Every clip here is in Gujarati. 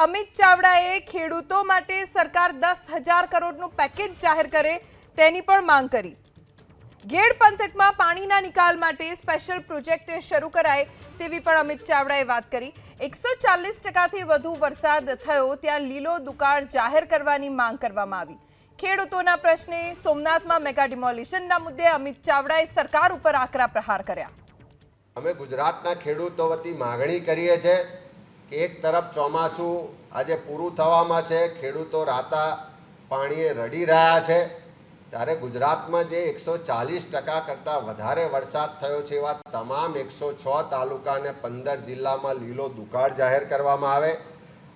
અમિત ચાવડાએ ખેડૂતો માટે સરકાર 10,000 કરોડનું પેકેજ જાહેર કરે તેની પણ માંગ કરી। ગેડ પંથકમાં પાણીના નિકાલ માટે સ્પેશિયલ પ્રોજેક્ટ શરૂ કરાય તેવી પણ અમિત ચાવડાએ વાત કરી। 140%થી વધુ વરસાદ થયો ત્યાં લીલો દુકાળ જાહેર કરવાની માંગ કરવામાં આવી। ખેડૂતોના પ્રશ્ને સોમનાથમાં મેગા ડિમોલિશનના મુદ્દે અમિત ચાવડાએ સરકાર ઉપર આકરા પ્રહાર કર્યા। અમે ગુજરાતના ખેડૂતો વતી માગણી કરીએ છીએ કે એક તરફ ચોમાસું આજે પૂરું થવામાં છે, ખેડૂતો રાતા પાણીએ રડી રહ્યા છે, ત્યારે ગુજરાતમાં જે 140% કરતાં વધારે વરસાદ થયો છે એવા તમામ 106 તાલુકા અને 15 જિલ્લામાં લીલો દુકાળ જાહેર કરવામાં આવે।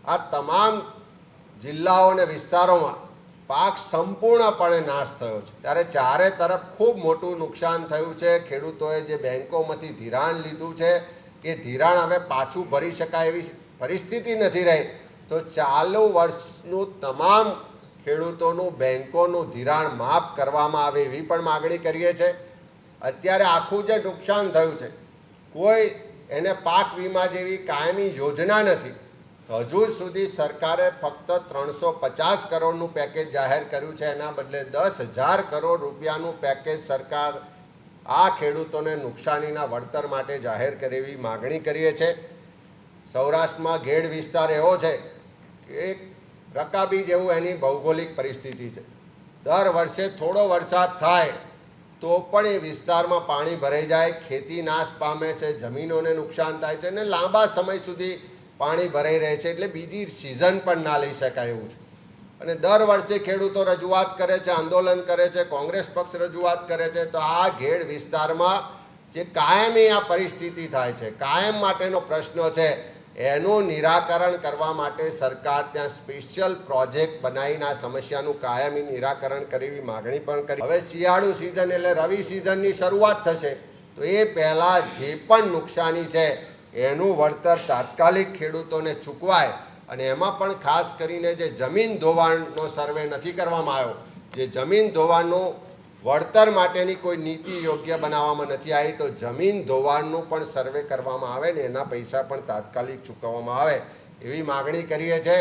આ તમામ જિલ્લાઓ અને વિસ્તારોમાં પાક સંપૂર્ણપણે નાશ થયો છે, ત્યારે ચારે તરફ ખૂબ મોટું નુકસાન થયું છે। ખેડૂતોએ જે બેંકોમાંથી ધિરાણ લીધું છે એ ધિરાણ હવે પાછું ભરી શકાય એવી પરિસ્થિતિ નથી રહી, તો ચાલુ વર્ષનું તમામ ખેડૂતોનું બેંકોનું ધિરાણ માફ કરવામાં આવે એવી પણ માગણી કરીએ છીએ। અત્યારે આખું જે નુકસાન થયું છે કોઈ એને પાક વીમા જેવી કાયમી યોજના નથી, હજુ સુધી સરકારે ફક્ત 350 કરોડનું પેકેજ જાહેર કર્યું છે, એના બદલે 10,000 કરોડ રૂપિયાનું પેકેજ સરકાર આ ખેડૂતોને નુકસાનીના વળતર માટે જાહેર કરે એવી માગણી કરીએ છીએ। સૌરાષ્ટ્રમાં ગેડ વિસ્તાર એવો છે કે રકાબી જેવું એની ભૌગોલિક પરિસ્થિતિ છે, દર વર્ષે થોડો વરસાદ થાય તો પણ એ વિસ્તારમાં પાણી ભરાઈ જાય, ખેતી નાશ પામે છે, જમીનોને નુકસાન થાય છે અને લાંબા સમય સુધી પાણી ભરાઈ રહે છે, એટલે બીજી સિઝન પણ ના લઈ શકાય એવું છે। અને દર વર્ષે ખેડૂતો રજૂઆત કરે છે, આંદોલન કરે છે, કોંગ્રેસ પક્ષ રજૂઆત કરે છે, તો આ ગેડ વિસ્તારમાં જે કાયમી આ પરિસ્થિતિ થાય છે, કાયમ માટેનો પ્રશ્ન છે, એનું નિરાકરણ કરવા માટે સરકાર ત્યાં સ્પેશિયલ પ્રોજેક્ટ બનાવીને આ સમસ્યાનું કાયમી નિરાકરણ કરવી માગણી પણ કરી। હવે શિયાળુ સિઝન એટલે રવિ સિઝનની શરૂઆત થશે, તો એ પહેલાં જે પણ નુકસાની છે એનું વળતર તાત્કાલિક ખેડૂતોને ચૂકવાય। અને એમાં પણ ખાસ કરીને જે જમીન ધોવાણનો સર્વે નથી કરવામાં આવ્યો, જે જમીન ધોવાણનું વળતર માટેની કોઈ નીતિ યોગ્ય બનાવવામાં નથી આવી, તો જમીન ધોવાણનું પણ સર્વે કરવામાં આવે ને એના પૈસા પણ તાત્કાલિક ચૂકવવામાં આવે એવી માગણી કરીએ છીએ।